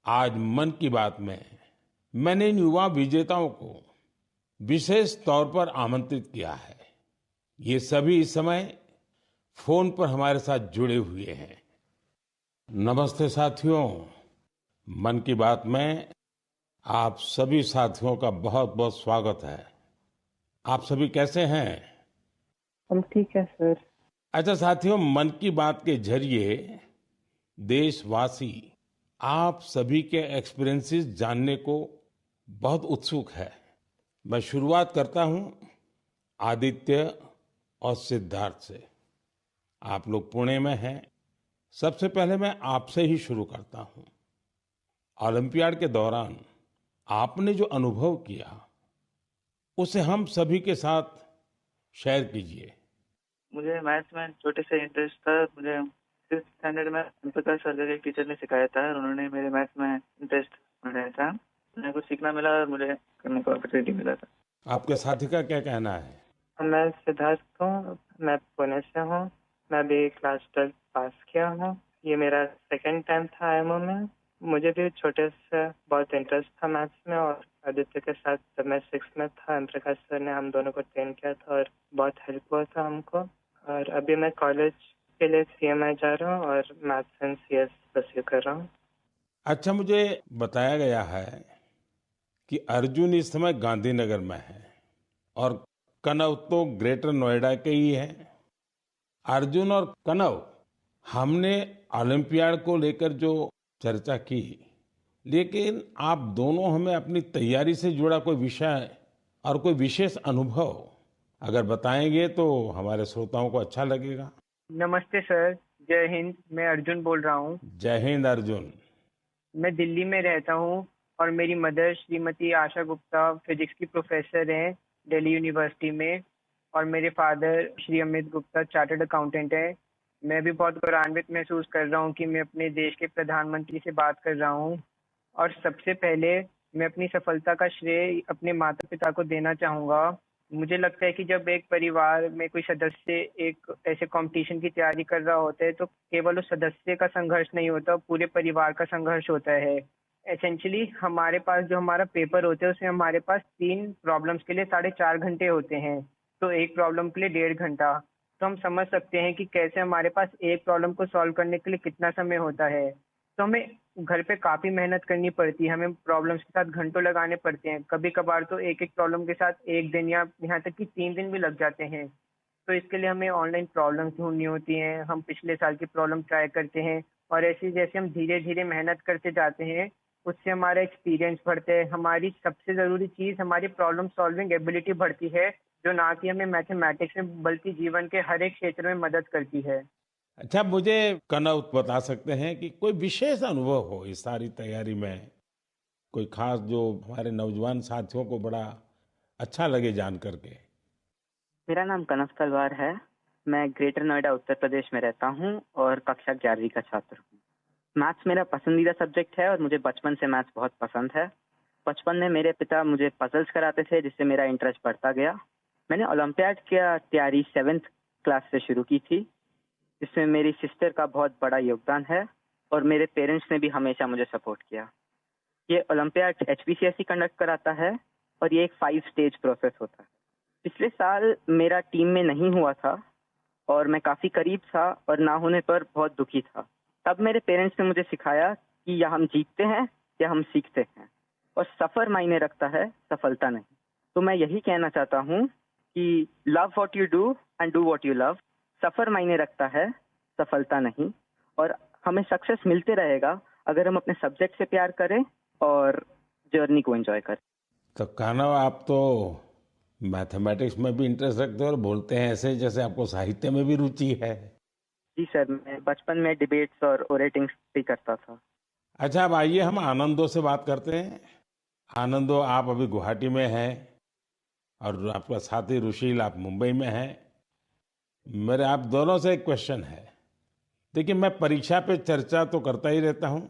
आज मन की बात में मैंने इन युवा विजेताओं को विशेष तौर पर आमंत्रित किया है। ये सभी इस समय फोन पर हमारे साथ जुड़े हुए हैं। नमस्ते साथियों, मन की बात में आप सभी साथियों का बहुत बहुत स्वागत है। आप सभी कैसे हैं? हम ठीक है सर। अच्छा साथियों, मन की बात के जरिए देशवासी आप सभी के एक्सपीरियंसेस जानने को बहुत उत्सुक है। मैं शुरुआत करता हूं आदित्य और सिद्धार्थ से। आप लोग पुणे में हैं। सबसे पहले मैं आपसे ही शुरू करता हूं। ओलंपियाड के दौरान आपने जो अनुभव किया उसे हम सभी के साथ शेयर कीजिए। मुझे मैथ्स में छोटे से इंटरेस्ट था। मुझे 6th स्टैंडर्ड में प्रकाश सर के एक टीचर ने सिखाया था और उन्होंने मेरे मैथ्स में इंटरेस्ट बढ़ाया था। मुझे कुछ सीखना मिला और मुझे करने को अपॉर्चुनिटी मिला था। आपके साथी का क्या कहना है? मैं सिद्धार्थ हूँ, मैं पुणे से हूँ। मैं अभी क्लास 12 पास किया हूँ। ये मेरा सेकंड टाइम था आईएमओ में। मुझे भी छोटे से बहुत इंटरेस्ट था मैथ्स में और आदित्य के साथ जब मैं 6th में था, एम प्रकाश सर ने हम दोनों को ट्रेन किया था और बहुत हेल्प हुआ था हमको। और अभी मैं कॉलेज के लिए सीएमआई जा रहा हूँ और मैथ्स एंड सीएस परस्यू कर रहा हूँ। अच्छा, मुझे बताया गया है कि अर्जुन इस समय गांधीनगर में है और कनव तो ग्रेटर नोएडा के ही है। अर्जुन और कनव, हमने ओलंपियाड को लेकर जो चर्चा की, लेकिन आप दोनों हमें अपनी तैयारी से जुड़ा कोई विषय और कोई विशेष अनुभव अगर बताएंगे तो हमारे श्रोताओं को अच्छा लगेगा। नमस्ते सर, जय हिंद। मैं अर्जुन बोल रहा हूँ। जय हिंद अर्जुन। मैं दिल्ली में रहता हूँ और मेरी मदर श्रीमती आशा गुप्ता फिजिक्स की प्रोफेसर हैं दिल्ली यूनिवर्सिटी में और मेरे father Shri Amit Gupta chartered accountant हैं। मैं भी बहुत गौरवान्वित महसूस कर रहा हूँ कि मैं अपने देश के प्रधानमंत्री से बात कर रहा हूँ। और सबसे पहले मैं अपनी सफलता का श्रेय अपने माता पिता को देना चाहूँगा। मुझे लगता है कि जब एक परिवार में कोई सदस्य एक ऐसे कंपटीशन की तैयारी कर रहा होता है तो केवल उस सदस्य का संघर्ष नहीं होता, पूरे परिवार का संघर्ष होता है। एसेंशियली हमारे पास जो हमारा पेपर होता है उसमें हमारे पास 3 प्रॉब्लम्स के लिए 4.5 घंटे होते हैं, तो एक प्रॉब्लम के लिए 1.5 घंटा। तो हम समझ सकते हैं कि कैसे हमारे पास एक प्रॉब्लम को सॉल्व करने के लिए कितना समय होता है। तो हमें घर पे काफी मेहनत करनी पड़ती है, हमें प्रॉब्लम्स के साथ घंटों लगाने पड़ते हैं। कभी कभार तो एक एक प्रॉब्लम के साथ 1 दिन या यहाँ तक कि 3 दिन भी लग जाते हैं। तो इसके लिए हमें ऑनलाइन प्रॉब्लम्स ढूंढनी होती हैं, हम पिछले साल की प्रॉब्लम ट्राई करते हैं और ऐसे जैसे हम धीरे धीरे मेहनत करते जाते हैं उससे हमारा एक्सपीरियंस बढ़ता है। हमारी सबसे ज़रूरी चीज़ हमारी प्रॉब्लम सॉल्विंग एबिलिटी बढ़ती है, जो ना कि हमें मैथमेटिक्स में बल्कि जीवन के हर एक क्षेत्र में मदद करती है। अच्छा, मुझे कनव बता सकते हैं कि कोई विशेष अनुभव हो इस सारी तैयारी में, कोई खास जो हमारे नौजवान साथियों को बड़ा अच्छा लगे जान करके? मेरा नाम कनव तलवार है। मैं ग्रेटर नोएडा उत्तर प्रदेश में रहता हूँ और कक्षा 11वीं का छात्र हूँ। मैथ्स मेरा पसंदीदा सब्जेक्ट है और मुझे बचपन से मैथ्स बहुत पसंद है। बचपन में मेरे पिता मुझे पजल्स कराते थे जिससे मेरा इंटरेस्ट बढ़ता गया। मैंने ओलंपियाड की तैयारी 7th क्लास से शुरू की थी, जिसमें मेरी सिस्टर का बहुत बड़ा योगदान है और मेरे पेरेंट्स ने भी हमेशा मुझे सपोर्ट किया। ये ओलंपियाड एचपीसीएसई कंडक्ट कराता है और ये एक 5 स्टेज प्रोसेस होता है। पिछले साल मेरा टीम में नहीं हुआ था और मैं काफ़ी करीब था और ना होने पर बहुत दुखी था। तब मेरे पेरेंट्स ने मुझे सिखाया कि या हम जीतते हैं या हम सीखते हैं और सफ़र मायने रखता है, सफलता नहीं। तो मैं यही कहना चाहता हूँ कि love what you do and do what you love. सफ़र मायने रखता है, सफलता नहीं। और हमें सक्सेस मिलते रहेगा अगर हम अपने सब्जेक्ट से प्यार करें और जर्नी को एंजॉय करें। तो कनव, आप तो मैथमेटिक्स में भी इंटरेस्ट रखते हो और बोलते हैं ऐसे जैसे आपको साहित्य में भी रुचि है। जी सर, मैं बचपन में डिबेट्स और ओरेटिंग्स भी करता था। अच्छा, अब आइए हम आनंदो से बात करते हैं। आनंदो, आप अभी गुवाहाटी में हैं और आपका साथी रुशील आप मुंबई में हैं। मेरे आप दोनों से एक क्वेश्चन है। देखिए, मैं परीक्षा पे चर्चा तो करता ही रहता हूँ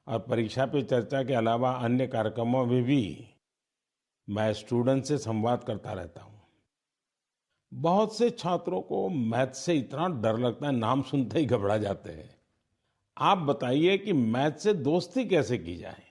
और परीक्षा पे चर्चा के अलावा अन्य कार्यक्रमों में भी मैं स्टूडेंट से संवाद करता रहता हूँ। बहुत से छात्रों को मैथ से इतना डर लगता है, नाम सुनते ही घबरा जाते हैं। आप बताइए कि मैथ से दोस्ती कैसे की जाए?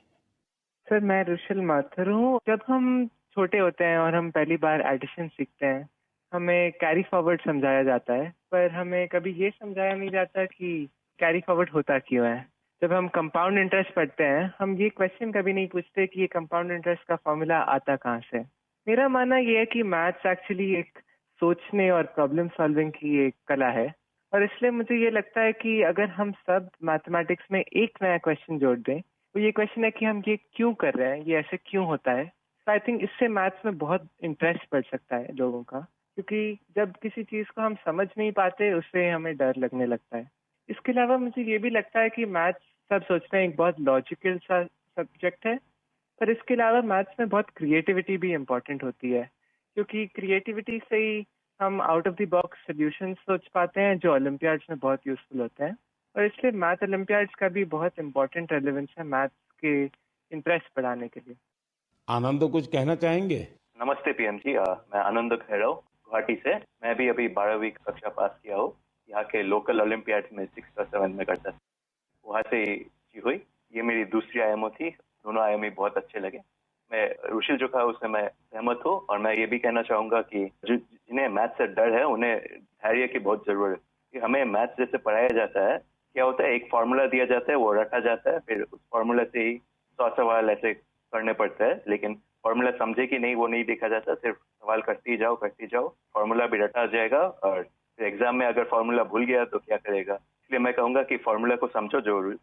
सर मैं रुशिल माथुर हूँ। जब हम छोटे होते हैं और हम पहली बार एडिशन सीखते हैं, हमें कैरी फॉरवर्ड समझाया जाता है, पर हमें कभी ये समझाया नहीं जाता कि कैरी फॉरवर्ड होता क्यों है। जब हम कंपाउंड इंटरेस्ट पढ़ते हैं, हम ये क्वेश्चन कभी नहीं पूछते कि ये कंपाउंड इंटरेस्ट का फॉर्मूला आता कहाँ से। मेरा मानना ये है कि मैथ्स एक्चुअली एक सोचने और प्रॉब्लम सॉल्विंग की एक कला है, और इसलिए मुझे ये लगता है कि अगर हम सब मैथमेटिक्स में एक नया क्वेश्चन जोड़ दें, तो ये क्वेश्चन है कि हम ये क्यों कर रहे हैं, ये ऐसे क्यों होता है। तो आई थिंक इससे मैथ्स में बहुत इंटरेस्ट बढ़ सकता है लोगों का, क्योंकि जब किसी चीज़ को हम समझ नहीं पाते उससे हमें डर लगने लगता है। इसके अलावा मुझे ये भी लगता है कि मैथ्स सब सोचते हैं एक बहुत लॉजिकल सा सब्जेक्ट है, पर इसके अलावा मैथ्स में बहुत क्रिएटिविटी भी इम्पोर्टेंट होती है, क्योंकि क्रिएटिविटी से ही हम out of the box solutions सोच पाते हैं जो ओलंपियाड्स में बहुत यूजफुल होते हैं। और इसलिए मैथ ओलंपियाड्स का भी बहुत इम्पोर्टेंट रेलेवेंस है मैथ्स के इंटरेस्ट बढ़ाने के लिए। आनंद कुछ कहना चाहेंगे? नमस्ते पीएम जी, मैं आनंद खैरव गुवाहाटी से। मैं भी अभी 12वीं कक्षा पास किया हूँ। यहाँ के लोकल ओलंपियाड में 6th और 7th में करता था, वहाँ से ही हुई। ये मेरी दूसरी आईएमओ थी, दोनों आईएमओ बहुत अच्छे लगे। मैं रुशिल जो कहा उससे मैं सहमत हूँ, और मैं ये भी कहना चाहूंगा कि जिन्हें मैथ से डर है उन्हें धैर्य की बहुत जरूरत है। कि हमें मैथ जैसे पढ़ाया जाता है, क्या होता है, एक फार्मूला दिया जाता है, वो रटा जाता है, फिर उस फार्मूला से ही 100 सवाल ऐसे करने पड़ते हैं, लेकिन फार्मूला समझे कि नहीं वो नहीं देखा जाता। सिर्फ सवाल करते जाओ, फार्मूला भी रटा जाएगा, और फिर एग्जाम में अगर फार्मूला भूल गया तो क्या करेगा। इसलिए मैं कहूंगा कि फार्मूला को समझो, जो